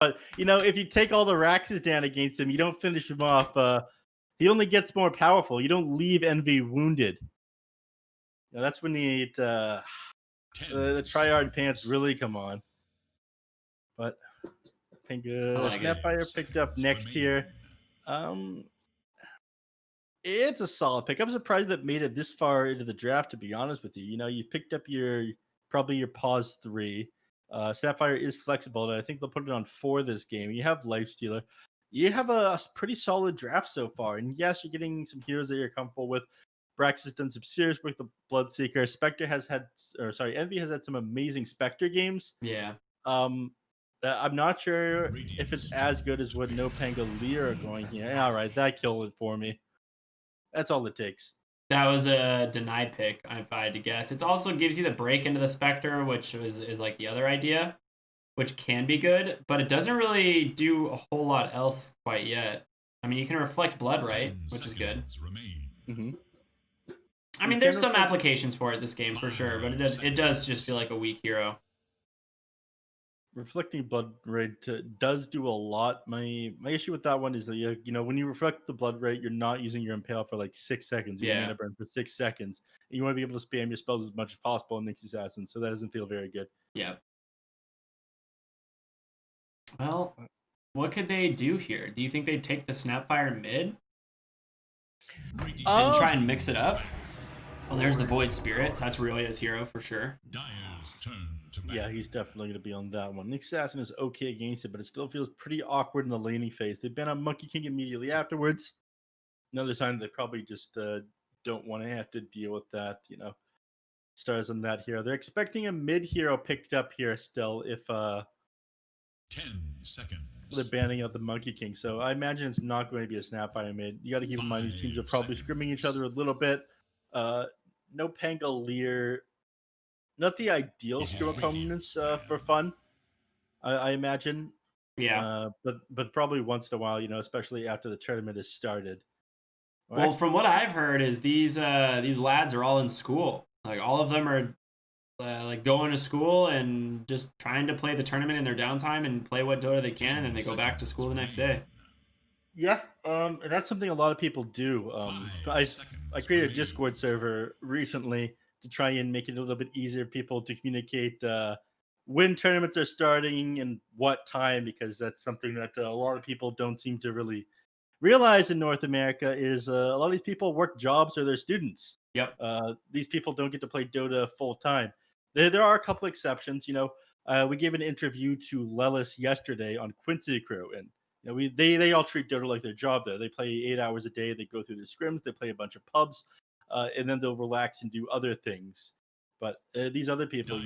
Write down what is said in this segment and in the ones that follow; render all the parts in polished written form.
But if you take all the Raxes down against him, you don't finish him off. He only gets more powerful. You don't leave Envy wounded. That's when the tryhard pants really come on. But Pango Snapfire picked up next here. It's a solid pick. I'm surprised that made it this far into the draft, to be honest with you. You picked up probably your pause 3. Sapphire is flexible, and I think they'll put it on 4 this game. You have Lifestealer. You have a pretty solid draft so far. And yes, you're getting some heroes that you're comfortable with. Brax has done some serious work with the Bloodseeker. Envy has had some amazing Spectre games. Yeah. I'm not sure if it's as good as what No Pangolier are going here. All right, that killed it for me. That's all it takes. That was a deny pick, if I had to guess. It also gives you the break into the Spectre, which is like the other idea, which can be good, but it doesn't really do a whole lot else quite yet. I mean, you can reflect blood, right? Which is good. Mm-hmm. I mean, there's some applications for it this game for sure, but it does just feel like a weak hero. Reflecting blood rate does do a lot. My issue with that one is that when you reflect the blood rate, you're not using your impale for like 6 seconds. You're mana burn for 6 seconds. And you want to be able to spam your spells as much as possible in Nyx Assassin, so that doesn't feel very good. Yeah. Well, what could they do here? Do you think they'd take the Snapfire mid and try and mix it up? Well, there's the Void Spirits. That's really his hero for sure. Yeah, he's definitely going to be on that one. Nyx Assassin is okay against it, but it still feels pretty awkward in the laning phase. They've been on Monkey King immediately afterwards. Another sign they probably just don't want to have to deal with that, Stars on that hero. They're expecting a mid hero picked up here still if 10 seconds. They're banning out the Monkey King. So I imagine it's not going to be a Snapfire mid. You got to keep in mind these teams are probably scrimming each other a little bit. No Pangolier. Not the ideal scrim opponents for fun, I imagine. Yeah. But probably once in a while, especially after the tournament has started. Well, from what I've heard is these lads are all in school. Like all of them are like going to school and just trying to play the tournament in their downtime and play what Dota they can, and they go back to school the next day. Yeah, and that's something a lot of people do. I created a Discord server recently to try and make it a little bit easier for people to communicate when tournaments are starting and what time, because that's something that a lot of people don't seem to really realize in North America is a lot of these people work jobs or they're students. Yep. These people don't get to play Dota full time. There are a couple exceptions. We gave an interview to Lelis yesterday on Quincy Crew, and they all treat Dota like their job there. They play 8 hours a day. They go through the scrims. They play a bunch of pubs, and then they'll relax and do other things. But these other people,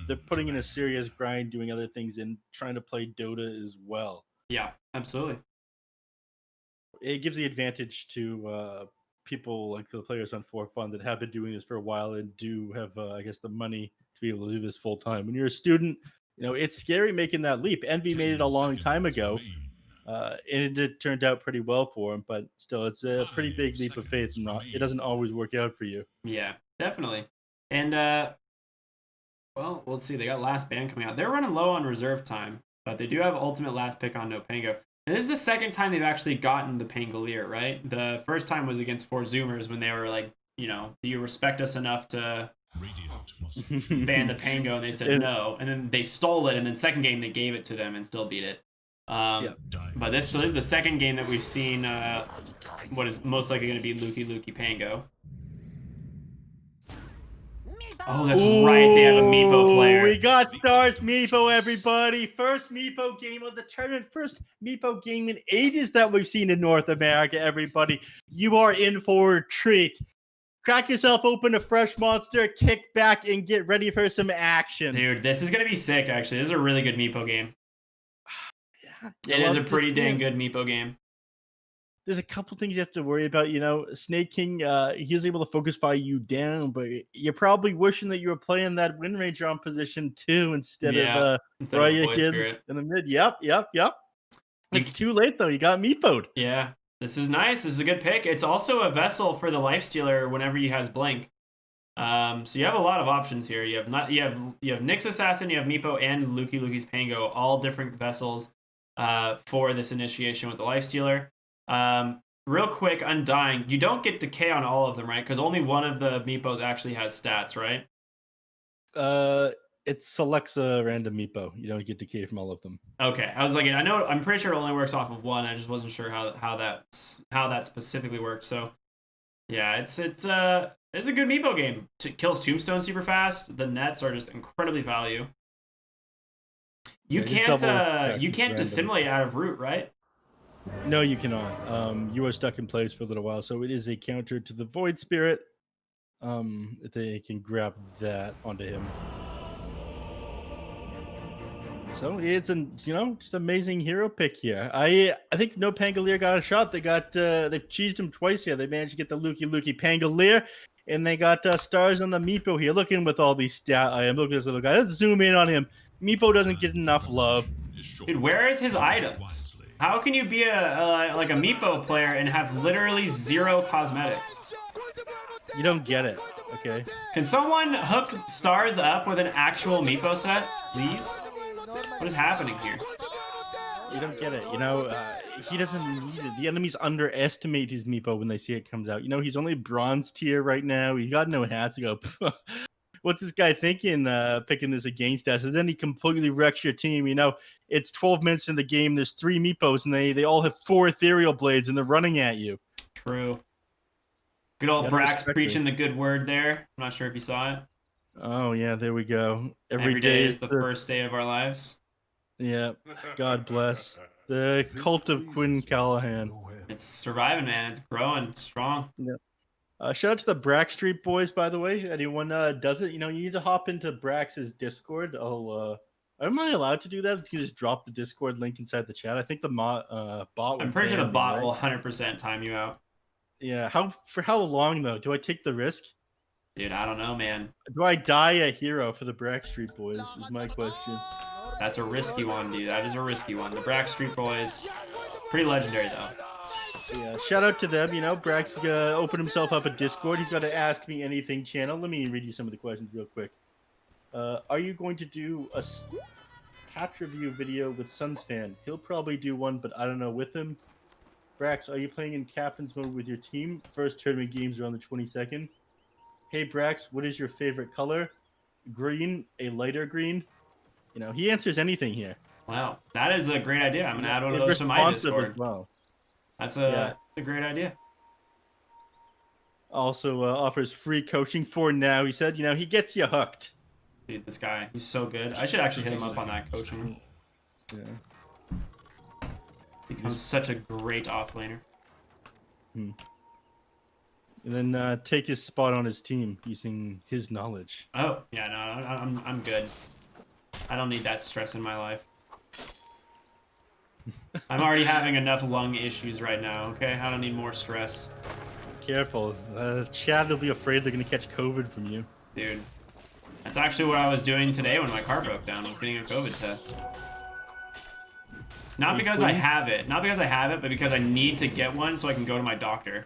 they're putting in a serious grind, doing other things, and trying to play Dota as well. Yeah, absolutely. It gives the advantage to people like the players on For Fun that have been doing this for a while and do have, I guess, the money to be able to do this full time. When you're a student, it's scary making that leap. Envy made it a long time ago. And it turned out pretty well for him, but still, it's a pretty big leap of faith. It doesn't always work out for you. Yeah, definitely. And well, let's see. They got last ban coming out. They're running low on reserve time, but they do have ultimate last pick on No Pango. And this is the second time they've actually gotten the Pangolier, right? The first time was against 4 Zoomers when they were like, do you respect us enough to ban the Pango? And they said no. And then they stole it. And then second game, they gave it to them and still beat it. But this is the second game that we've seen what is most likely going to be Lukey Pango. Oh, that's right. They have a Meepo player. We got Stars Meepo, everybody. First Meepo game of the tournament. First Meepo game in ages that we've seen in North America, everybody. You are in for a treat. Crack yourself open a fresh monster, kick back, and get ready for some action. Dude, this is going to be sick, actually. This is a really good Meepo game. It is a pretty dang good Meepo game. There's a couple things you have to worry about. Snake King, he's able to focus fire you down, but you're probably wishing that you were playing that Wind Ranger on position 2 instead of Raya Hid in the mid. Yep. It's too late, though. You got Meepo'd. Yeah, this is nice. This is a good pick. It's also a vessel for the Lifestealer whenever he has Blink. So you have a lot of options here. You have Nyx Assassin, you have Meepo, and Luki's Pango, all different vessels for this initiation with the Lifestealer. Real quick, Undying. You don't get decay on all of them, right? Because only one of the Meepos actually has stats, right? It selects a random meepo. You don't get decay from all of them. Okay, I was like, I'm pretty sure it only works off of one. I just wasn't sure how that specifically works. So, yeah, it's a good Meepo game. Kills Tombstone super fast. The nets are just incredibly value. You can't dissimulate out of root, right? No, you cannot. You are stuck in place for a little while, so it is a counter to the Void Spirit. They can grab that onto him. So it's just amazing hero pick here. I think no Pangolier got a shot. They've cheesed him twice here. They managed to get the Luki Pangolier, and they got stars on the Meepo here. Look in with all these stat items. Look at this little guy. Let's zoom in on him. Meepo doesn't get enough love. Dude, where is his items? How can you be a Meepo player and have literally 0 cosmetics? You don't get it, okay? Can someone hook stars up with an actual Meepo set, please? What is happening here? You don't get it. He doesn't need it. The enemies underestimate his Meepo when they see it comes out. He's only bronze tier right now. He got no hats to go. What's this guy thinking picking this against us? And then he completely wrecks your team. It's 12 minutes in the game. There's 3 Meepos, and they all have 4 ethereal blades, and they're running at you. True. Good old Brax preaching the good word there. I'm not sure if you saw it. Oh, yeah, there we go. Every day is the first day of our lives. Yeah, God bless. The cult of Quinn Callahan. It's surviving, man. It's growing. It's strong. Yeah. Shout out to the Brax Street boys, by the way. Anyone does it, you need to hop into Brax's Discord. Am I allowed to do that? You just drop the Discord link inside the chat. I think the bot. I'm pretty sure the bot will 100% time you out. Yeah. For how long though? Do I take the risk? Dude, I don't know, man. Do I die a hero for the Brax Street boys? Is my question. That's a risky one, dude. That is a risky one. The Brax Street boys, pretty legendary though. Yeah, shout out to them. Brax is gonna open himself up a Discord. He's got to Ask Me Anything channel. Let me read you some of the questions real quick. Are you going to do a patch review video with Suns fan? He'll probably do one, but I don't know with him. Brax, are you playing in captain's mode with your team? First tournament games are on the 22nd. Hey Brax, what is your favorite color? Green, a lighter green. He answers anything here. Wow, that is a great idea. I'm gonna add one of those to my Discord. As well. That's a great idea. Also offers free coaching for now. He said, he gets you hooked. Dude, this guy, he's so good. I should actually hit him up on that coaching. Yeah. Becomes such a great offlaner. And then take his spot on his team using his knowledge. Oh, yeah, no, I'm good. I don't need that stress in my life. I'm already having enough lung issues right now, okay? I don't need more stress. Careful. Chad will be afraid they're going to catch COVID from you. Dude, that's actually what I was doing today when my car broke down. I was getting a COVID test. Not because I have it. Not because I have it, but because I need to get one so I can go to my doctor.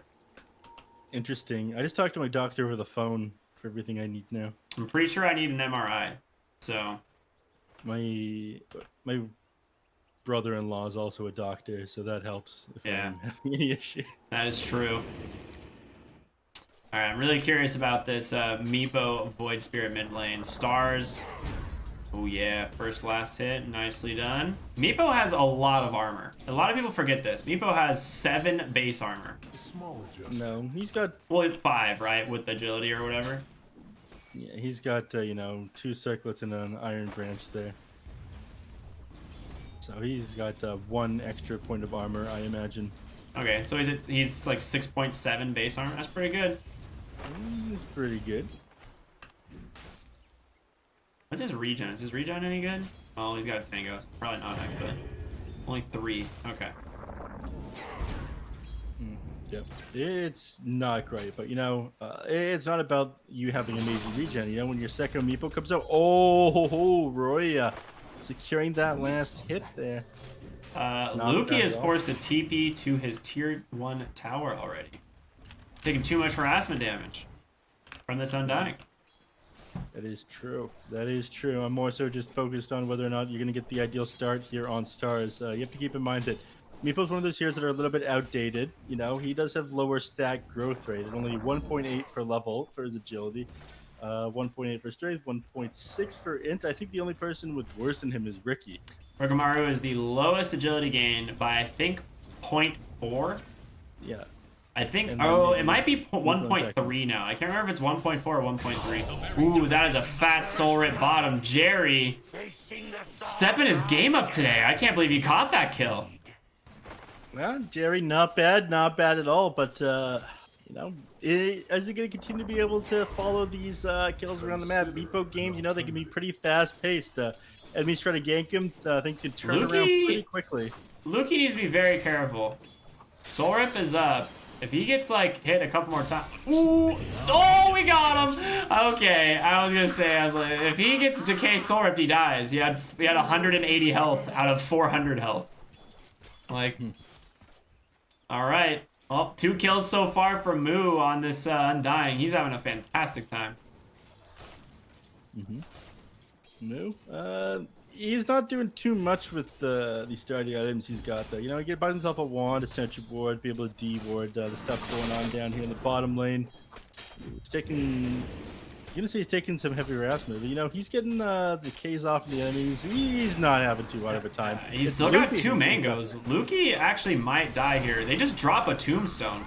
Interesting. I just talked to my doctor over the phone for everything I need now. I'm pretty sure I need an MRI. So... My brother-in-law is also a doctor, so that helps if I'm having any issue. That is true. All right, I'm really curious about this Meepo Void Spirit mid lane. Stars. Oh yeah, first last hit, nicely done. Meepo has a lot of armor. A lot of people forget this. Meepo has 7 base armor. No, he's got... Well, 5, right, with agility or whatever. Yeah, he's got, 2 circlets and an iron branch there. So he's got 1 extra point of armor, I imagine. Okay, so he's like 6.7 base armor. That's pretty good. He's pretty good. What's his regen? Is his regen any good? Oh, he's got a Tango. Probably not, actually. Only 3. Okay. Yep. It's not great, but it's not about you having amazing regen. When your second Meepo comes out, Roy securing that last hit there. Luki is forced to TP to his tier 1 tower already. Taking too much harassment damage from this Undying. That is true. That is true. I'm more so just focused on whether or not you're going to get the ideal start here on Stars. You have to keep in mind that Meepo's one of those heroes that are a little bit outdated. You know, he does have lower stat growth rate, at only 1.8 per level for his agility, 1.8 for strength, 1.6 for int. I think the only person with worse than him is Ricky. Rogamaru is the lowest agility gain by, I think, 0.4. Yeah. I think, And then oh, maybe it might be just 1.3 now. I can't remember if it's 1.4 or 1.3. Ooh, that is a fat soul rip bottom. Jerry stepping his game up today. I can't believe he caught that kill. Well, Jerry, not bad at all. But you know, as he going to continue to be able to follow these kills around the map, Meepo games, you know, they can be pretty fast paced. Enemies try to gank him, things can turn around pretty quickly. Luki needs to be very careful. Soul rip is up. If he gets like hit a couple more times, ooh, oh, we got him. Okay, I was gonna say, I was like, if he gets decay soul ripped, he dies. He had 180 health out of 400 health. Like, all right. Well, 2 kills so far for Moo on this Undying. He's having a fantastic time. Moo, he's not doing too much with the starting items he's got though. You know, he can buy himself a wand, a sentry board, be able to D-ward the stuff going on down here in the bottom lane. He's taking, I'm gonna say he's taking some heavy harassment, but you know, he's getting the K's off the enemies. He's not having too hard of a time. He's still got 2 mangoes. Luki actually might die here. They just drop a tombstone.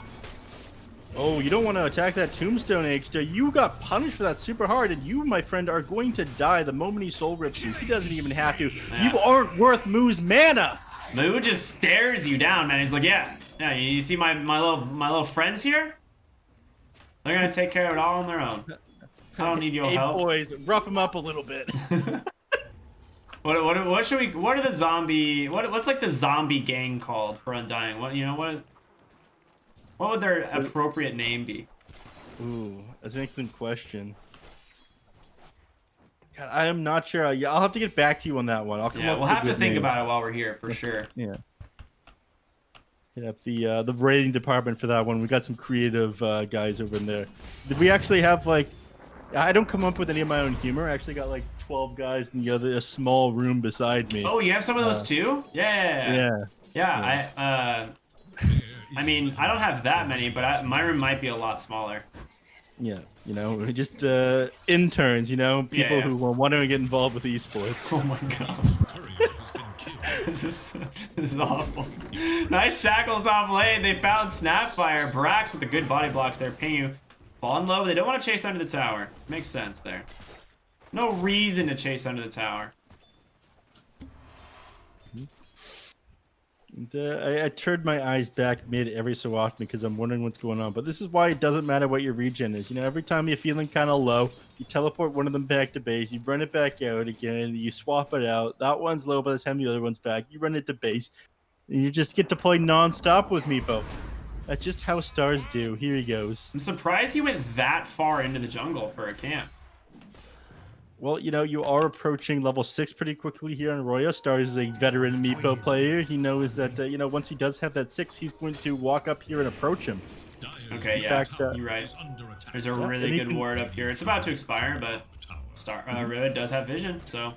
Oh, you don't want to attack that tombstone, Extra. You got punished for that super hard, and you, my friend, are going to die the moment he soul rips you. He doesn't even have to. Yeah. You aren't worth Moo's mana. Moo just stares you down, man. He's like, yeah. You see my little friends here? They're gonna take care of it all on their own. I don't need your help. Boys, rough them up a little bit. What should we? What are the zombie? What's like the zombie gang called for Undying? What would their appropriate name be? Ooh, that's an excellent question. God, I am not sure. I'll have to get back to you on that one. We'll have to think about it while we're here for sure. Yeah. Hit up the rating department for that one. We got some creative guys over in there. Did we actually have like? I don't come up with any of my own humor. I actually got like 12 guys in a small room beside me. Oh, you have some of those too? Yeah. I mean, I don't have that many, but my room might be a lot smaller. Yeah, you know, just interns, you know, people who want to get involved with esports. Oh my god. This is awful. Nice shackles off lane. They found Snapfire. Brax with the good body blocks there. Ping you. Falling low, but they don't want to chase under the tower. Makes sense there. No reason to chase under the tower. I turned my eyes back mid every so often because I'm wondering what's going on. But this is why it doesn't matter what your regen is. You know, every time you're feeling kind of low, you teleport one of them back to base. You run it back out again. You swap it out. That one's low by the time the other one's back. You run it to base. And you just get to play non-stop with Meepo. That's just how Stars do. Here he goes. I'm surprised he went that far into the jungle for a camp. Well, you know, you are approaching level 6 pretty quickly here in Roya. Stars is a veteran Meepo player. He knows that, you know, once he does have that 6, he's going to walk up here and approach him. Okay, yeah, you're right. There's a really good ward up here. It's about to expire, but Roya does have vision, so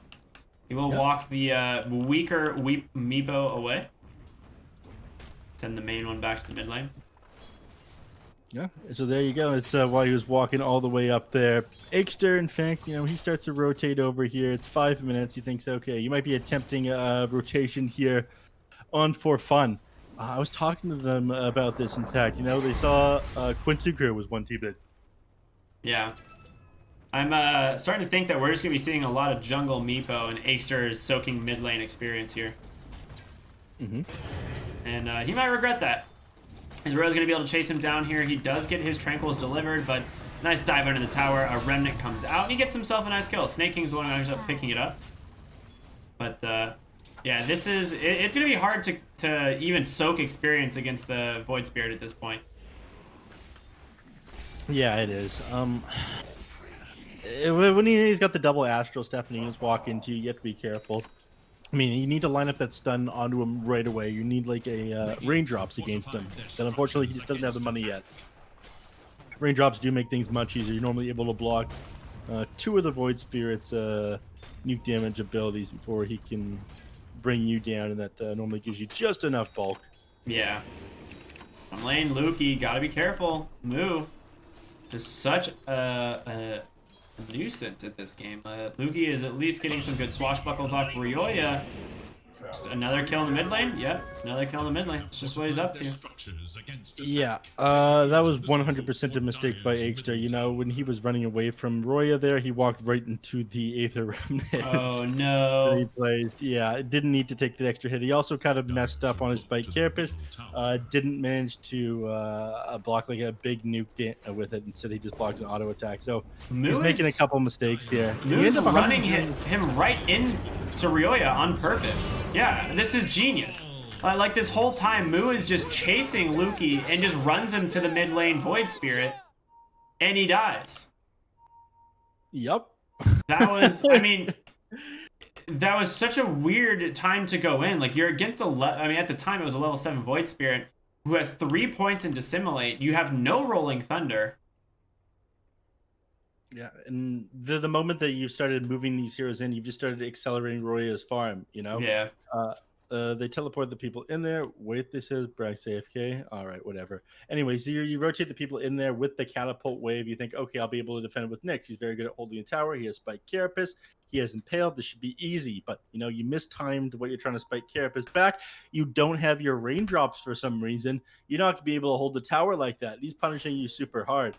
he will walk the weaker Meepo away. Send the main one back to the mid lane. Yeah, so there you go. It's while he was walking all the way up there. Aikster, in fact, you know, he starts to rotate over here. It's 5 minutes. He thinks, okay, you might be attempting a rotation here on for fun. I was talking to them about this, in fact. You know, they saw Quincy Crew was one team that... Yeah. I'm starting to think that we're just going to be seeing a lot of jungle Meepo and Aikster's soaking mid lane experience here. And he might regret that. His Ro's going to be able to chase him down here. He does get his Tranquils delivered, but nice dive under the tower. A Remnant comes out, and he gets himself a nice kill. Snake King's the one who ends up picking it up. But, yeah, this is... It's going to be hard to even soak experience against the Void Spirit at this point. Yeah, it is. When he's got the double Astral Step and he just walk into you have to be careful. I mean, you need to line up that stun onto him right away. You need like a raindrops against him. But unfortunately, he just doesn't have the money yet. Raindrops do make things much easier. You're normally able to block 2 of the Void Spirit's nuke damage abilities before he can bring you down, and that normally gives you just enough bulk. Yeah. I'm lane Lukey, gotta be careful. Moo. Just such a nuisance at this game. Lukey is at least getting some good swashbuckles off Ryoya. Just another kill in the mid lane? Yep, another kill in the mid lane. It's just what he's up to. Yeah, that was 100% a mistake by Aegster. You know, when he was running away from Roya there, he walked right into the Aether Remnant. Oh, no. He placed. Yeah, it didn't need to take the extra hit. He also kind of messed up on his Spike Carapace. Didn't manage to block like a big nuke with it. Instead, he just blocked an auto attack. So he's making a couple mistakes here. Moo's running him right into Ryoya on purpose. Yeah, this is genius. Like this whole time, Moo is just chasing Lukey and just runs him to the mid lane Void Spirit, and he dies. Yep. That was, I mean, that was such a weird time to go in. Like, you're against at the time it was a level 7 Void Spirit who has 3 points in Dissimulate. You have no Rolling Thunder. Yeah, and the moment that you started moving these heroes in, you've just started accelerating Roya's farm, you know? Yeah. They teleport the people in there. Wait, this is Brax AFK. All right, whatever. Anyways, you rotate the people in there with the catapult wave. You think, okay, I'll be able to defend with Nyx. He's very good at holding a tower. He has Spike Carapace. He has Impaled. This should be easy. But, you know, you mistimed what you're trying to Spike Carapace back. You don't have your raindrops for some reason. You're not going to be able to hold the tower like that. He's punishing you super hard.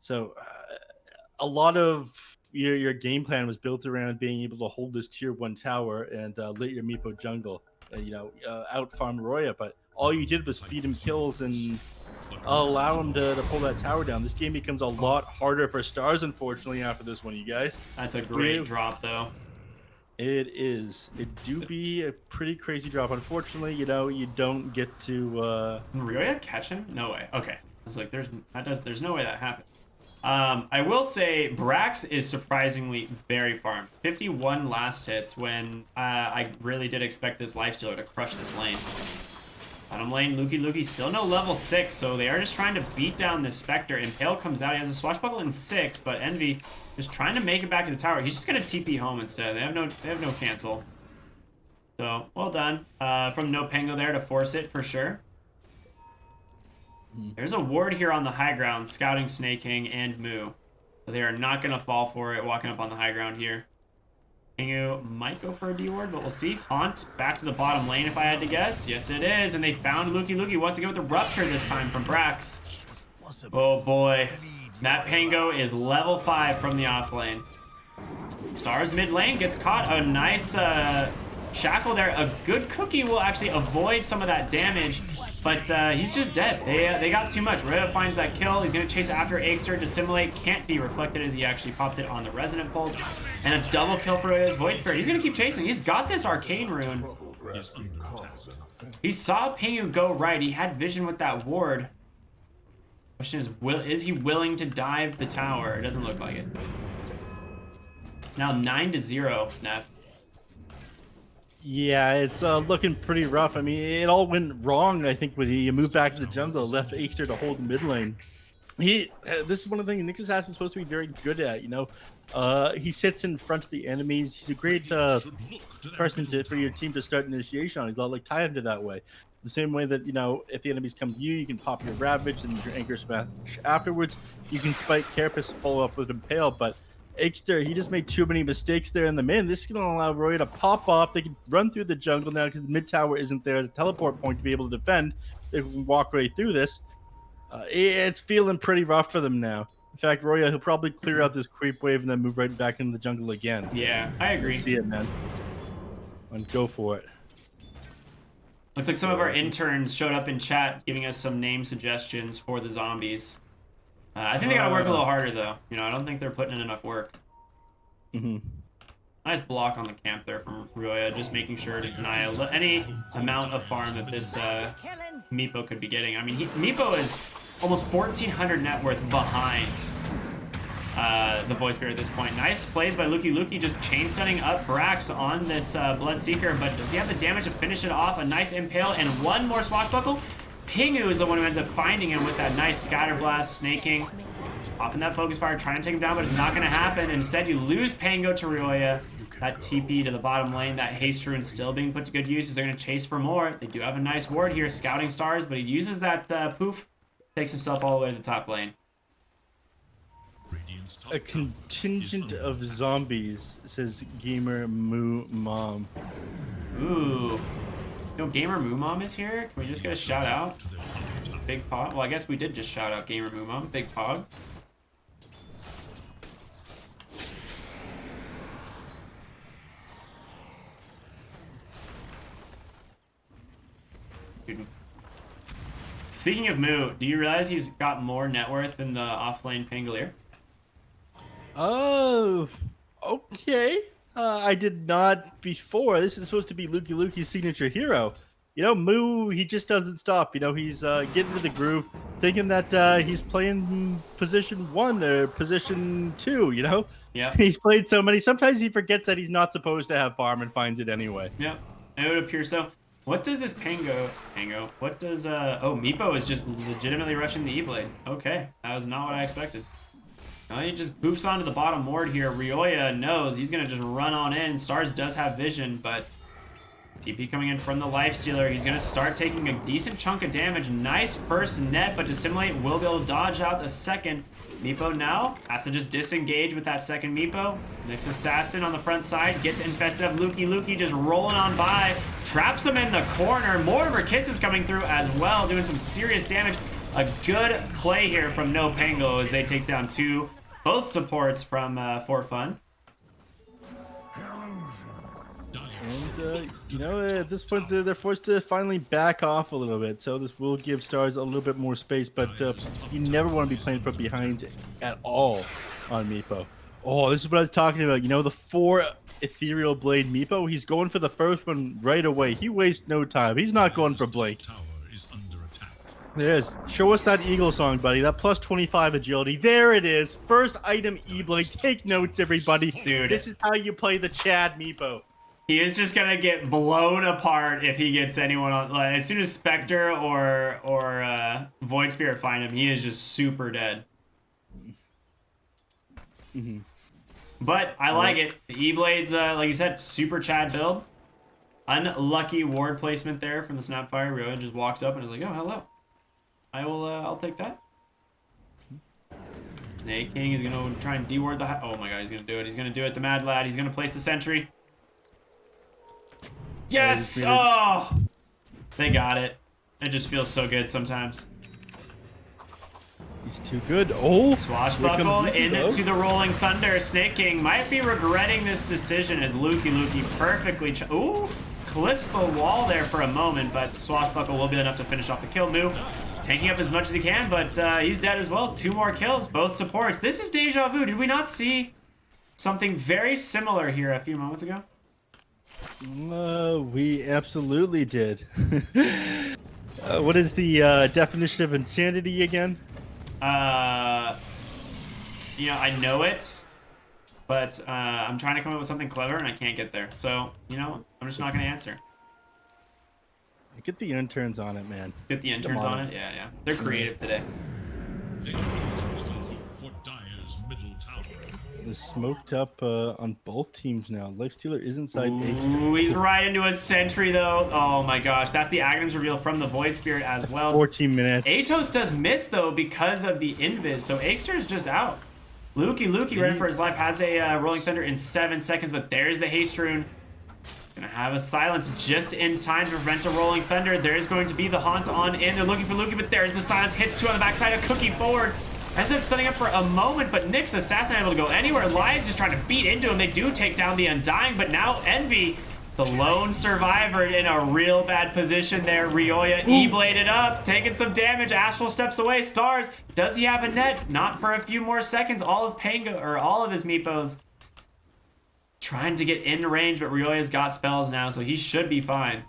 So, a lot of your game plan was built around being able to hold this tier 1 tower and let your Meepo jungle, out farm Roya. But all you did was feed him kills and allow him to pull that tower down. This game becomes a lot harder for Stars, unfortunately, after this one, you guys. That's a great drop, though. It is. It do be a pretty crazy drop. Unfortunately, you don't get to... Ryoya catch him? No way. Okay. I was like, there's no way that happened. I will say Brax is surprisingly very farmed. 51 last hits when I really did expect this Lifestealer to crush this lane. Bottom lane, Lukey still no level 6, so they are just trying to beat down this Spectre. Impale comes out, he has a Swashbuckle in 6, but Envy is trying to make it back to the tower. He's just gonna TP home instead. They have no cancel. So, well done. From no Pango there to force it for sure. There's a ward here on the high ground, scouting Snake King and Moo. So they are not going to fall for it, walking up on the high ground here. Pango might go for a D ward, but we'll see. Haunt back to the bottom lane if I had to guess. Yes, it is. And they found Lukey once again with the Rupture this time from Brax. Oh boy. That Pango is level 5 from the off lane. Stars mid lane gets caught. A nice shackle there. A good cookie will actually avoid some of that damage, but he's just dead. They got too much. Ryoya finds that kill. He's going to chase after Aegster. Dissimulate can't be reflected as he actually popped it on the Resonant Pulse. And a double kill for his Void Spirit. He's going to keep chasing. He's got this Arcane Rune. He saw Pingu go right. He had vision with that ward. Question is he willing to dive the tower? It doesn't look like it. Now 9-0, Neph. Yeah, it's looking pretty rough. I mean, it all went wrong, I think, when he moved back to the jungle, left Aegster to hold the mid lane. This is one of the things Nyx Assassin is supposed to be very good at, you know? He sits in front of the enemies. He's a great person for your team to start initiation on. He's a lot like Tiamat that way. The same way that, if the enemies come to you, you can pop your Ravage and your Anchor Smash afterwards. You can Spike Carapace and follow up with Impale, but Aegster, he just made too many mistakes there in the mid. This is going to allow Roya to pop off. They can run through the jungle now because the mid tower isn't there as a teleport point to be able to defend. They can walk right through this. It's feeling pretty rough for them now. In fact, Roya, he'll probably clear out this creep wave and then move right back into the jungle again. Yeah, I agree. See it, man. And go for it. Looks like some of our interns showed up in chat giving us some name suggestions for the zombies. I think they gotta work a little harder, though. I don't think they're putting in enough work. Nice block on the camp there from Ryoya, just making sure to deny any amount of farm that this Meepo could be getting. I mean, Meepo is almost 1,400 net worth behind the Void Spirit at this point. Nice plays by Lukey just chain stunning up Brax on this Bloodseeker, but does he have the damage to finish it off? A nice Impale and one more Swashbuckle. Pingu is the one who ends up finding him with that nice Scatterblast, snaking. Popping that focus fire, trying to take him down, but it's not going to happen. Instead, you lose Pango to Ryoya. That TP to the bottom lane, that haste rune still being put to good use as they're going to chase for more. They do have a nice ward here, scouting stars, but he uses that poof, takes himself all the way to the top lane. A contingent of zombies, says Gamer Moo Mom. Ooh. You know, Gamer Moo Mom is here? Can we just get a shout out? Big Pog. Well, I guess we did just shout out Gamer Moo Mom. Big Pog. Speaking of Moo, do you realize he's got more net worth than the offlane Pangolier? Oh, okay. I did not before. This is supposed to be Luki's signature hero. You know, Moo, he just doesn't stop. You know, he's getting to the groove, thinking that he's playing position 1 or position 2, you know? Yeah. He's played so many. Sometimes he forgets that he's not supposed to have farm and finds it anyway. Yep. It would appear so. What does this Pango, what does, oh, Meepo is just legitimately rushing the E-Blade. Okay, that was not what I expected. No, he just poofs onto the bottom ward here. Ryoya knows he's going to just run on in. Stars does have vision, but TP coming in from the Lifestealer. He's going to start taking a decent chunk of damage. Nice first net, but Dissimulate will be able to dodge out the second. Meepo now has to just disengage with that second Meepo. Next Assassin on the front side gets infested of Luki just rolling on by. Traps him in the corner. Mortimer Kiss is coming through as well, doing some serious damage. A good play here from No Pango as they take down both supports from For Fun. And, you know, at this point, they're forced to finally back off a little bit. So this will give Stars a little bit more space, but you never want to be playing from behind at all on Meepo. Oh, this is what I was talking about. You know, the 4 Ethereal Blade Meepo, he's going for the first one right away. He wastes no time. He's not going for Blink. There it is. Show us that Eagle song, buddy. That plus 25 agility. There it is. First item E-Blade. Take notes, everybody. Dude. This is how you play the Chad Meepo. He is just gonna get blown apart if he gets anyone on. Like, as soon as Spectre or Void Spirit find him, he is just super dead. Mm-hmm. But I like it. The E-Blades, like you said, super Chad build. Unlucky ward placement there from the Snapfire. Ryoya just walks up and is like, "Oh, hello. I'll take that." Snake King is gonna try and deward the. Oh my god, he's gonna do it. He's gonna do it. The Mad Lad. He's gonna place the sentry. Yes! Oh! They got it. It just feels so good sometimes. He's too good. Oh! Swashbuckle into the Rolling Thunder. Snake King might be regretting this decision as Luki perfectly... Ooh! Cliffs the wall there for a moment, but Swashbuckle will be enough to finish off the kill. Moo tanking up as much as he can, but he's dead as well. 2 more kills, both supports. This is deja vu. Did we not see something very similar here a few moments ago? We absolutely did. What is the definition of insanity again? You know, I know it, but I'm trying to come up with something clever and I can't get there. So, you know, I'm just not going to answer. Get the interns on it, man. Get the interns on it? Yeah, yeah. They're creative today. They're smoked up on both teams now. Lifestealer is inside. Ooh, he's right into a sentry, though. Oh, my gosh. That's the Aghanim's reveal from the Void Spirit as well. 14 minutes. Atos does miss, though, because of the invis, so Aegster's just out. Luki running for his life, has a Rolling Thunder in 7 seconds, but there's the haste rune. Gonna have a silence just in time to prevent a Rolling Thunder. There's going to be the haunt on in. They're looking for Luki, but there's the silence. Hits 2 on the backside of Cookie forward. Ends up stunning up for a moment, but Nick's Assassin able to go anywhere. Lies just trying to beat into him. They do take down the Undying, but now Envy, the lone survivor, in a real bad position there. Ryoya E-bladed up, taking some damage. Astral steps away. Stars, does he have a net? Not for a few more seconds. All his Pango, or all of his Meepos trying to get in range, but Ryoya's got spells now, so he should be fine.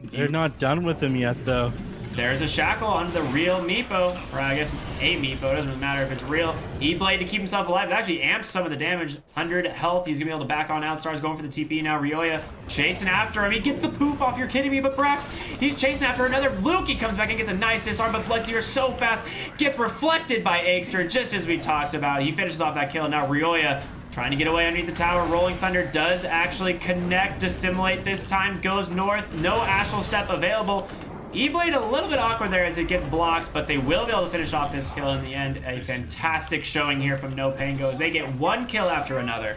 They're not done with him yet, though. there's a shackle on the real Meepo, or I guess a Meepo, doesn't really matter if it's real. E-Blade to keep himself alive. It actually amps some of the damage. 100 health, he's gonna be able to back on out. Stars going for the TP now. Ryoya chasing after him. He gets the poof off, you're kidding me, but perhaps he's chasing after another. Luki comes back and gets a nice disarm, but Bloodseer so fast, gets reflected by Aegster, just as we talked about. He finishes off that kill, and now Ryoya trying to get away underneath the tower. Rolling Thunder does actually connect, dissimulate this time, goes north. No Astral Step available. E-Blade a little bit awkward there as it gets blocked, but they will be able to finish off this kill in the end. A fantastic showing here from No Pango as they get one kill after another.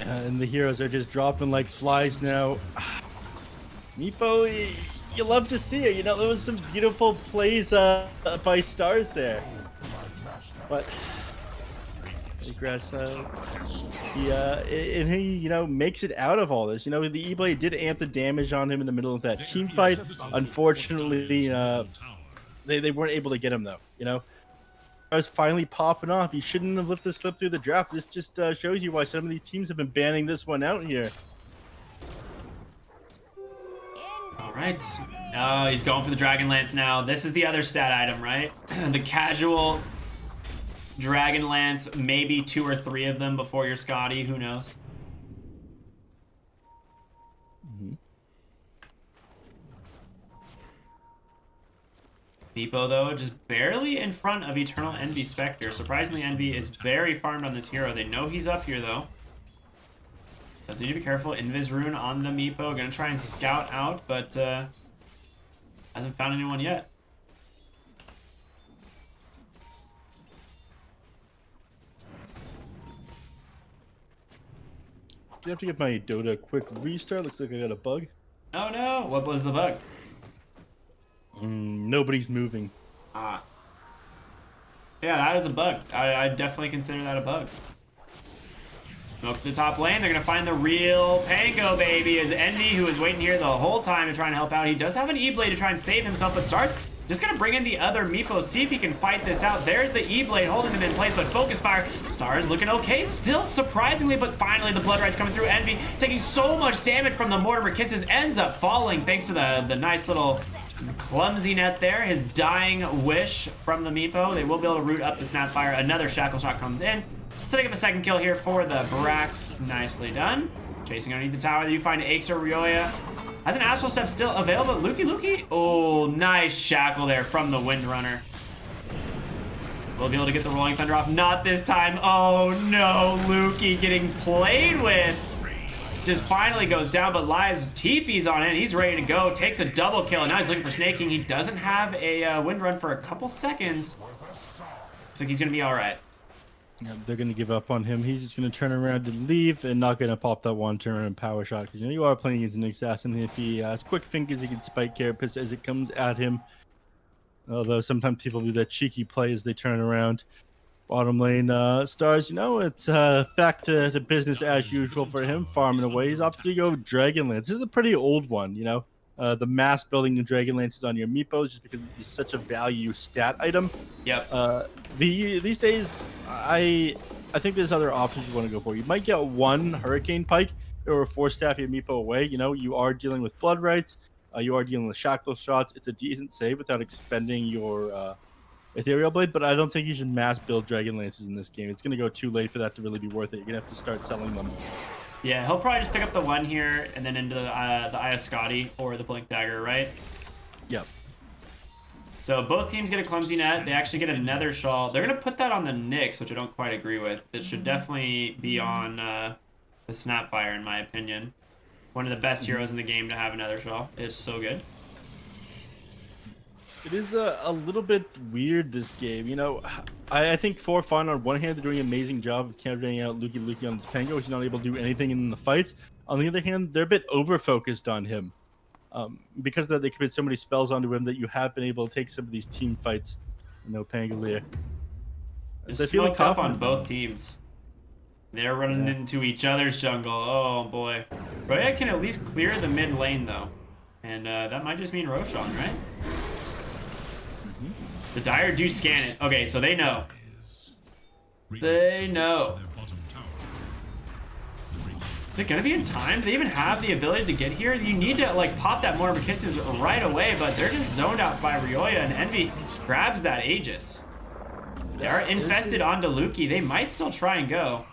And the heroes are just dropping like flies now. Meepo, you love to see it. You know, there was some beautiful plays by Stars there. But Regress, and he, you know, makes it out of all this. You know, the E-Blade did amp the damage on him in the middle of that team fight. Unfortunately, they weren't able to get him though. You know, I was finally popping off. He shouldn't have let this slip through the draft. This just shows you why some of these teams have been banning this one out here. All right. Oh, he's going for the Dragon Lance now. This is the other stat item, right? The casual Dragon Lance, maybe 2 or 3 of them before your Scotty, who knows? Meepo, though, just barely in front of Eternal Envy Spectre. Surprisingly, Envy is very farmed on this hero. They know he's up here, though. Does need to be careful. Invis Rune on the Meepo. Gonna try and scout out, but hasn't found anyone yet. Do you have to give my Dota a quick restart? Looks like I got a bug. Oh no! What was the bug? Nobody's moving. Ah. Yeah, that is a bug. I definitely consider that a bug. Smoke to the top lane. They're going to find the real Pango, baby, as Envy, who was waiting here the whole time to try and help out. He does have an E-Blade to try and save himself, but Stars just going to bring in the other Meepo, see if he can fight this out. There's the E-Blade holding him in place, but Focus Fire. Stars looking okay, still surprisingly, but finally the Blood Ride's coming through. Envy taking so much damage from the Mortimer Kisses, ends up falling thanks to the nice little clumsy net there. His dying wish from the Meepo. They will be able to root up the Snapfire. Another Shackle Shot comes in. Setting up a second kill here for the Brax. Nicely done. Chasing underneath the tower. You find Aegster. Ryoya has an Astral Step still available. Luki. Oh, nice shackle there from the Windrunner. We'll be able to get the Rolling Thunder off. Not this time. Oh no, Luki getting played with. Just finally goes down, but Lies TP's on it. He's ready to go. Takes a double kill, and now he's looking for snaking. He doesn't have a Windrun for a couple seconds. Looks like he's gonna be all right. Yeah, they're going to give up on him. He's just going to turn around and leave and not going to pop that one turn and power shot. Because, you know, you are playing against an assassin. If he has quick fingers, he can spike carapace as it comes at him. Although sometimes people do that cheeky play as they turn around. Bottom lane, Stars, you know, it's back to business as usual for him. Farming away. He's opted to go Dragonlance. This is a pretty old one, you know. The mass building the Dragonlances on your Meepos just because it's such a value stat item. Yep. These days, I think there's other options you want to go for. You might get one Hurricane Pike or 4-staff your Meepo away. You know, you are dealing with Blood Rights. You are dealing with Shackle Shots. It's a decent save without expending your Ethereal Blade, but I don't think you should mass build Dragonlances in this game. It's going to go too late for that to really be worth it. You're going to have to start selling them. Yeah, he'll probably just pick up the one here and then into the Eye of Scotty or the Blink Dagger, right? Yep. So both teams get a Clumsy Net. They actually get another Shawl. They're going to put that on the Nyx, which I don't quite agree with. It should definitely be on the Snapfire, in my opinion. One of the best heroes in the game to have another Shawl. It's so good. It is a little bit weird, this game. You know, I think For Fun, on one hand, they're doing an amazing job of countering out Luki on this Pango. He's not able to do anything in the fights. On the other hand, they're a bit over-focused on him. Because of that, they commit so many spells onto him that you have been able to take some of these team fights. You know, Pangolier. It's smoked up on both teams. They're running into each other's jungle. Oh, boy. Ryoya can at least clear the mid lane, though. And that might just mean Roshan, right? The Dire do scan it. Okay, so they know. They know. Is it gonna be in time? Do they even have the ability to get here? You need to like pop that Mortar Kisses right away, but they're just zoned out by Ryoya, and Envy grabs that Aegis. They are infested onto Luki. They might still try and go.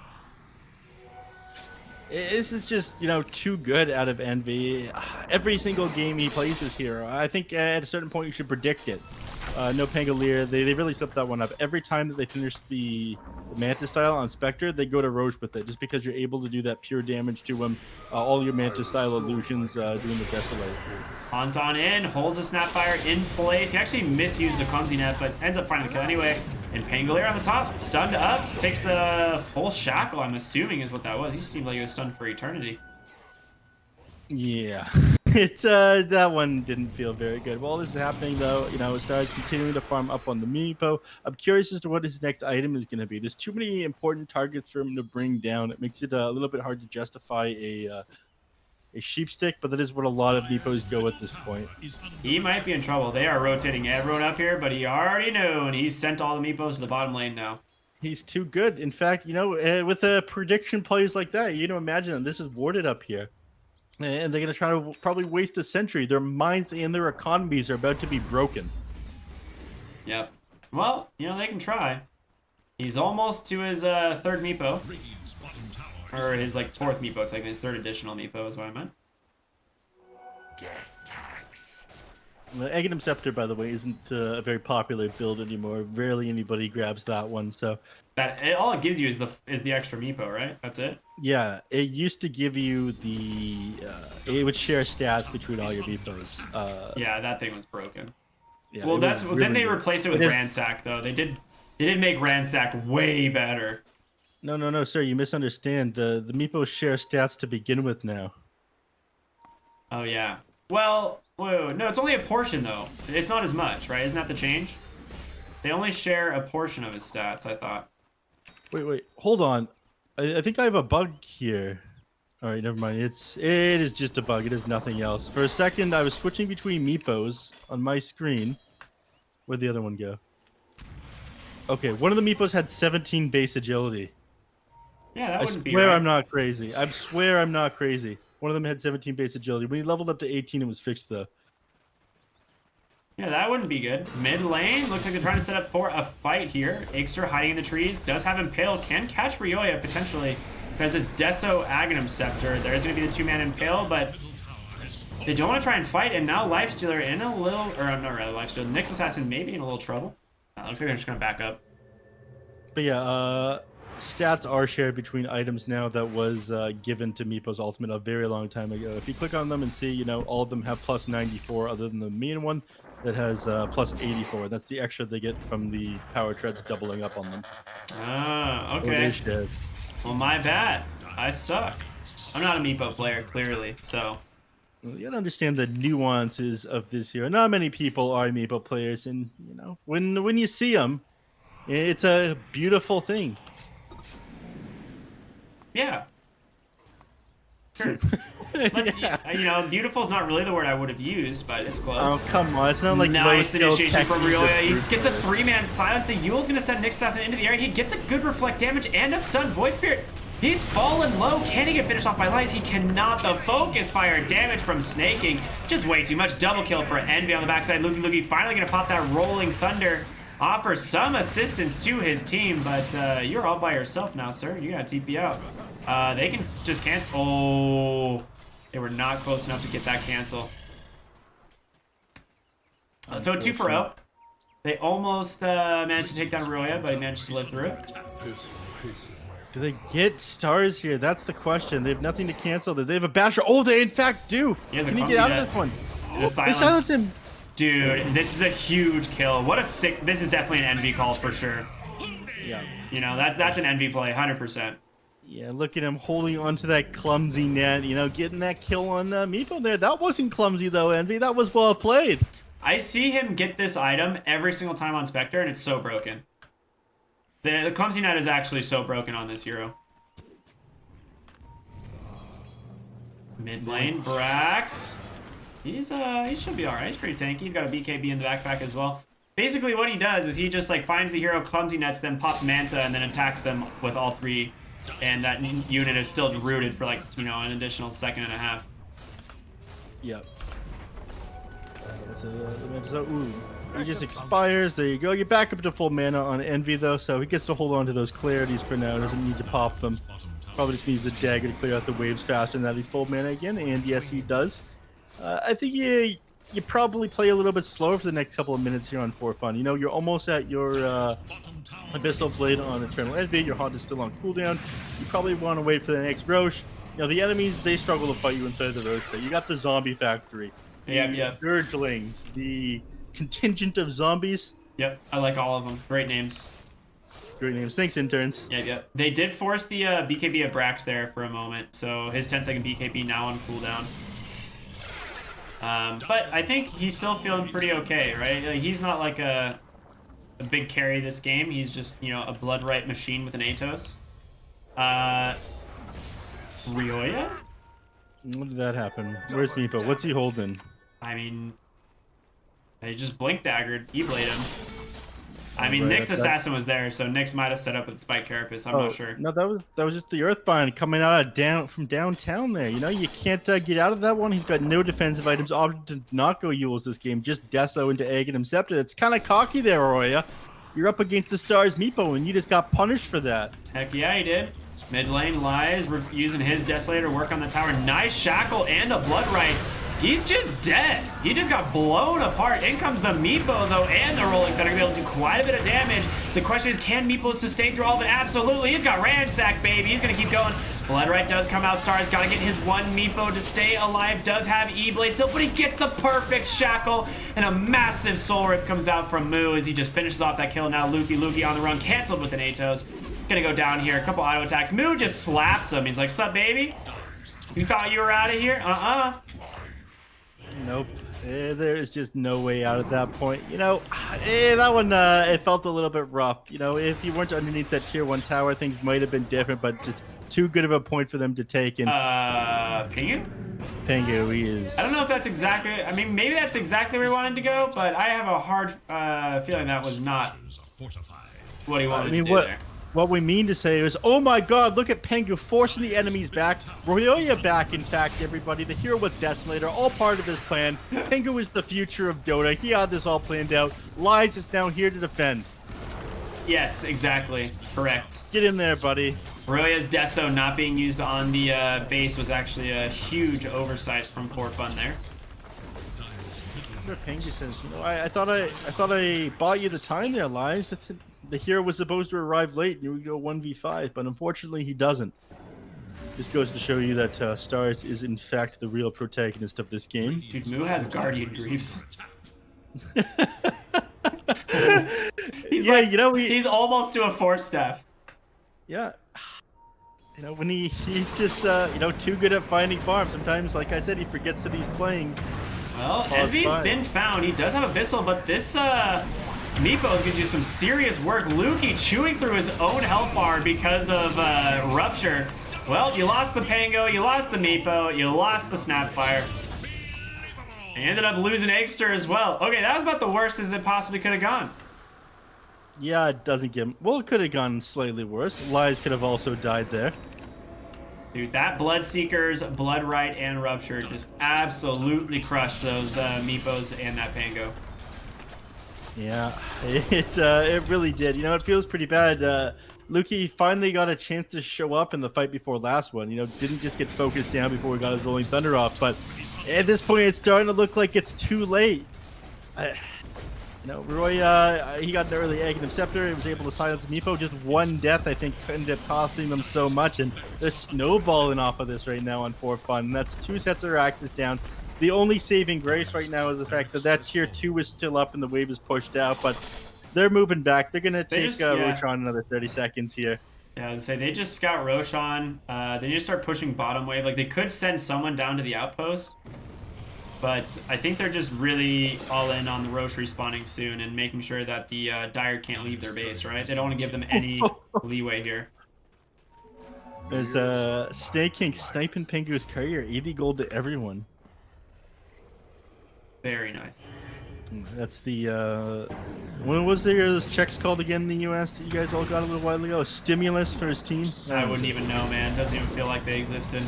This is just, too good out of Envy. Every single game he plays this hero, I think at a certain point you should predict it. No Pangolier, they really slipped that one up. Every time that they finish the Mantis style on Spectre, they go to Roche with it, just because you're able to do that pure damage to him. All your Mantis style illusions doing the Desolate. Anton in, holds the Snapfire in place. He actually misused the Clumsy Net, but ends up finding the kill anyway. And Pangolier on the top, stunned up, takes a full shackle, I'm assuming is what that was. He seemed like he was stunned for eternity. Yeah, that one didn't feel very good. While this is happening, though, Star's continuing to farm up on the Meepo. I'm curious as to what his next item is going to be. There's too many important targets for him to bring down. It makes it a little bit hard to justify a sheep stick, but that is what a lot of Meepos go at this point. He might be in trouble. They are rotating everyone up here, but he already knew, and he's sent all the Meepos to the bottom lane now. He's too good. In fact, with prediction plays like that, imagine that this is warded up here. And they're going to try to probably waste a century. Their minds and their economies are about to be broken. Yep. Well, they can try. He's almost to his third Meepo. Or his, fourth Meepo, technically. His third additional Meepo is what I meant. The Aghanim Scepter, by the way, isn't a very popular build anymore. Rarely anybody grabs that one, so... all it gives you is the extra Meepo, right? That's it? Yeah, it used to give you it would share stats between all your Meepos. Yeah, that thing was broken. Yeah, well, really then they good. replaced it with Ransack, though. They did make Ransack way better. No, sir, you misunderstand. The Meepos share stats to begin with now. Oh, yeah. Well... Whoa, no, it's only a portion, though. It's not as much, right? Isn't that the change? They only share a portion of his stats, I thought. Wait, hold on. I think I have a bug here. All right, never mind. It is just a bug. It is nothing else. For a second, I was switching between Meepos on my screen. Where'd the other one go? Okay, one of the Meepos had 17 base agility. Yeah, that wouldn't be I swear right. I'm not crazy. I swear I'm not crazy. One of them had 17 base agility. When he leveled up to 18, it was fixed, though. Yeah, that wouldn't be good. Mid lane, looks like they're trying to set up for a fight here. Ixter hiding in the trees, does have Impale, can catch Ryoya potentially. Because this Deso Aghanim Scepter, there's going to be the two-man Impale, but they don't want to try and fight, and now Lifestealer in a little, or not really Lifestealer, Nyx Assassin maybe in a little trouble. Looks like they're just going to back up. But yeah, stats are shared between items now that was given to Meepo's Ultimate a very long time ago. If you click on them and see, all of them have plus 94 other than the main one that has plus 84. That's the extra they get from the power treads doubling up on them. Ah, okay. Well, my bad. I suck. I'm not a Meepo player, clearly, so... You gotta understand the nuances of this hero. Not many people are Meepo players, and, when you see them, it's a beautiful thing. Yeah. Sure. Beautiful is not really the word I would have used, but it's close. Oh, come on. It's not like nice initiation from Ryoya. He gets a three-man silence. The Yule's going to send Nyx Assassin into the area. He gets a good reflect damage and a stunned Void Spirit. He's fallen low. Can he get finished off by Lies? He cannot. The focus fire damage from snaking. Just way too much. Double kill for Envy on the backside. Luki finally going to pop that Rolling Thunder. Offer some assistance to his team, but you're all by yourself now, sir. You got to TP out. They can just cancel. Oh, they were not close enough to get that cancel. So 2-for-0. They almost managed to take down Ryoya, but he managed to live through it. Do they get stars here? That's the question. They have nothing to cancel. They have a basher. Oh, they in fact do. Can he get out of this one? The silence. They silenced him. Dude, this is a huge kill. What a sick... This is definitely an Envy call for sure. Yeah. That's an Envy play, 100%. Yeah, look at him holding onto that clumsy net, getting that kill on Meepo there. That wasn't clumsy, though, Envy. That was well played. I see him get this item every single time on Spectre, and it's so broken. The clumsy net is actually so broken on this hero. Mid lane, Brax. He should be alright. He's pretty tanky. He's got a BKB in the backpack as well. Basically, what he does is he just finds the hero, clumsy nets them, pops Manta, and then attacks them with all three and that unit is still rooted for like, you know, an additional second and a half. Yep. Ooh, he just expires. There you go. You're back up to full mana on Envy though, so he gets to hold on to those clarities for now. Doesn't need to pop them. Probably just needs the dagger to clear out the waves faster than that. He's full mana again, and yes, he does. I think you probably play a little bit slower for the next couple of minutes here on For Fun. You know, you're almost at your Abyssal Blade on Eternal Envy. Your Haunt is still on cooldown. You probably want to wait for the next Roche. You know, the enemies, they struggle to fight you inside the Roche, but you got the Zombie Factory. Yeah. Dirgelings, the contingent of zombies. Yep, I like all of them. Great names. Great names. Thanks, interns. Yeah. They did force the BKB of Brax there for a moment, so his 10-second BKB now on cooldown. But I think he's still feeling pretty okay, right? Like, he's not like a big carry this game. He's just, you know, a Bloodright machine with an Atos. Ryoya? When did that happen? Where's Meepo? What's he holding? I mean, they just blink daggered, E-blade him. I mean, Right, Nyx Assassin was there, so Nyx might have set up with Spike Carapace. I'm not sure. No, that was just the Earthbind coming out of from downtown there. You know, you can't get out of that one. He's got no defensive items. Opted to not go Yules this game. Just Deso into Aghanim Scepter. It's kind of cocky there, Aroya. You're up against the Stars Meepo, and you just got punished for that. Heck yeah, he did. Mid lane lies. We're using his Desolator to work on the tower. Nice Shackle and a Bloodright. He's just dead. He just got blown apart. In comes the Meepo, though, and the Rolling Thunder. Going to be able to do quite a bit of damage. The question is, can Meepo sustain through all of it? Absolutely. He's got Ransack, baby. He's going to keep going. Bloodright does come out. Star's got to get his one Meepo to stay alive. Does have E-Blade still, but he gets the perfect Shackle. And a massive Soul Rip comes out from Moo as he just finishes off that kill. Now Luki on the run, canceled with an Atos. Gonna go down here. A couple auto attacks. Moo just slaps him. He's like, sup, baby? You thought you were out of here? Nope. There's just no way out at that point. You know, that one, it felt a little bit rough. You know, if you weren't underneath that tier 1 tower, things might have been different, but just too good of a point for them to take. And Pango? Pango, he is. I don't know if that's exactly, I mean, maybe that's exactly where he wanted to go, but I have a hard feeling that was not what he wanted to do there. What we mean to say is, oh my god, look at Pango forcing the enemies back. Ryoya back, in fact, everybody. The hero with Desolator, all part of his plan. Pango is the future of Dota. He had this all planned out. Lies is now here to defend. Yes, exactly. Correct. Get in there, buddy. Ryoya's Deso not being used on the base was actually a huge oversight from For Fun there. Pango says, you know, I thought I bought you the time there, Lies. The hero was supposed to arrive late and you would go 1v5, but unfortunately he doesn't. This goes to show you that Stars is in fact the real protagonist of this game. Dude, Moo has Guardian Greaves. He's almost to a 4-staff. Yeah. You know, when he's just, you know, too good at finding farms. Sometimes, like I said, he forgets that he's playing. Well, Envy's been found. He does have Abyssal, but this, Meepo is going to do some serious work. Luki chewing through his own health bar because of Rupture. Well, you lost the Pango, you lost the Meepo, you lost the Snapfire. You ended up losing Eggster as well. Okay, that was about the worst as it possibly could have gone. Yeah, it doesn't get... Well, it could have gone slightly worse. Lies could have also died there. Dude, that Bloodseekers, Bloodright, and Rupture just absolutely crushed those Meepos and that Pango. Yeah, it really did. You know, it feels pretty bad. Luki finally got a chance to show up in the fight before last one. You know, didn't just get focused down before we got his Rolling Thunder off. But at this point, it's starting to look like it's too late. You know, Roy, he got an early Aghanim Scepter. He was able to silence Meepo. Just one death, I think, ended up costing them so much. And they're snowballing off of this right now on For Fun. And that's 2 sets of Axis down. The only saving grace right now is the fact that tier 2 is still up and the wave is pushed out, but they're moving back. They're going to take Roshan another 30 seconds here. Yeah, I was going to say, they just scout Roshan. They need to start pushing bottom wave. Like, they could send someone down to the outpost, but I think they're just really all in on the Roche respawning soon and making sure that the Dire can't leave their base, right? They don't want to give them any leeway here. There's Snake King sniping Pango's courier, 80 gold to everyone. Very nice. That's the when was those checks called again in the U.S. that you guys all got a little while ago? A stimulus for his team? I wouldn't even know, man. Doesn't even feel like they existed.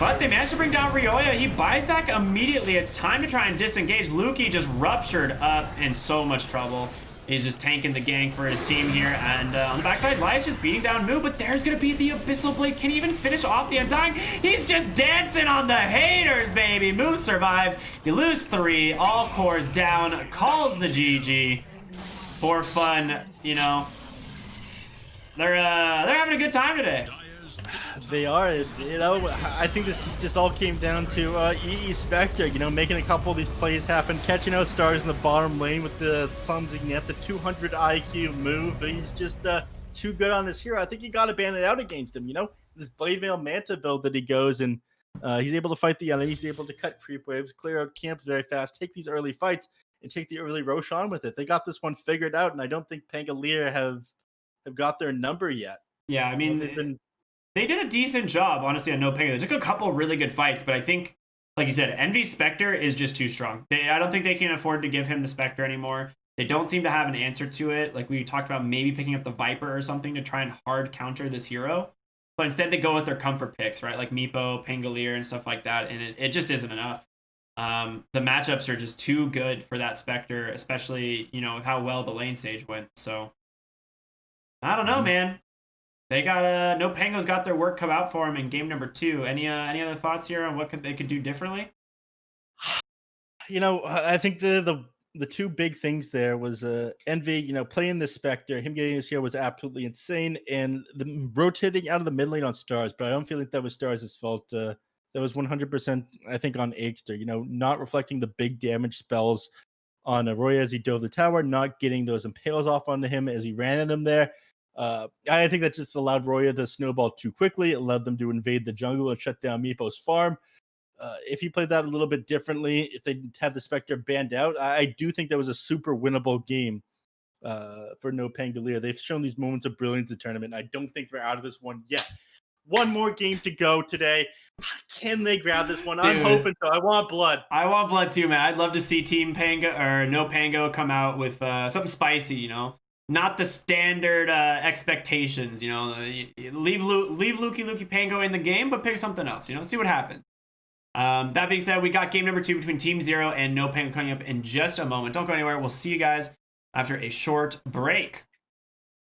But they managed to bring down Ryoya. He buys back immediately. It's time to try and disengage. Luki just ruptured up in so much trouble. He's just tanking the gang for his team here. And on the backside, Lai's just beating down Moo, but there's going to be the Abyssal Blade. Can he even finish off the Undying? He's just dancing on the haters, baby. Moo survives. You lose 3. All cores down. Calls the GG. For fun, you know. They're having a good time today. They are, you know. I think this just all came down to EE Spectre, you know, making a couple of these plays happen, catching out stars in the bottom lane with the clumsy Neph, the 200 IQ move. But he's just too good on this hero. I think you got to ban it out against him, you know. This Blade Mail Manta build that he goes and he's able to fight the enemy. He's able to cut creep waves, clear out camps very fast, take these early fights, and take the early Roshan with it. They got this one figured out, and I don't think Pangolier have got their number yet. Yeah, I mean, they did a decent job, honestly, on No Pango. They took a couple really good fights, but I think, like you said, Envy's Spectre is just too strong. I don't think they can afford to give him the Spectre anymore. They don't seem to have an answer to it. Like we talked about maybe picking up the Viper or something to try and hard counter this hero. But instead they go with their comfort picks, right? Like Meepo, Pangolier, and stuff like that. And it just isn't enough. The matchups are just too good for that Spectre, especially, you know, how well the lane stage went. So, I don't know, man. They got No Pango's got their work cut out for him in game number 2. Any other thoughts here on what they could do differently? You know, I think the two big things there was Envy, you know, playing the Spectre, him getting his hero was absolutely insane, and the rotating out of the mid lane on Stars. But I don't feel like that was Stars' fault. That was 100%, I think, on Aegster. You know, not reflecting the big damage spells on Roya as he dove the tower, not getting those impales off onto him as he ran at him there. I think that just allowed Roya to snowball too quickly. It allowed them to invade the jungle and shut down Meepo's farm. If he played that a little bit differently, if they had the Spectre banned out, I do think that was a super winnable game for No Pangolier. They've shown these moments of brilliance in the tournament. I don't think we're out of this one yet. One more game to go today. Can they grab this one? Dude, I'm hoping so. I want blood. I want blood too, man. I'd love to see Team Pango or No Pango come out with something spicy, you know? Not the standard expectations, you know. Leave Luki Pango in the game, but pick something else, you know. See what happens. That being said, we got game number 2 between Team Zero and No Pango coming up in just a moment. Don't go anywhere. We'll see you guys after a short break.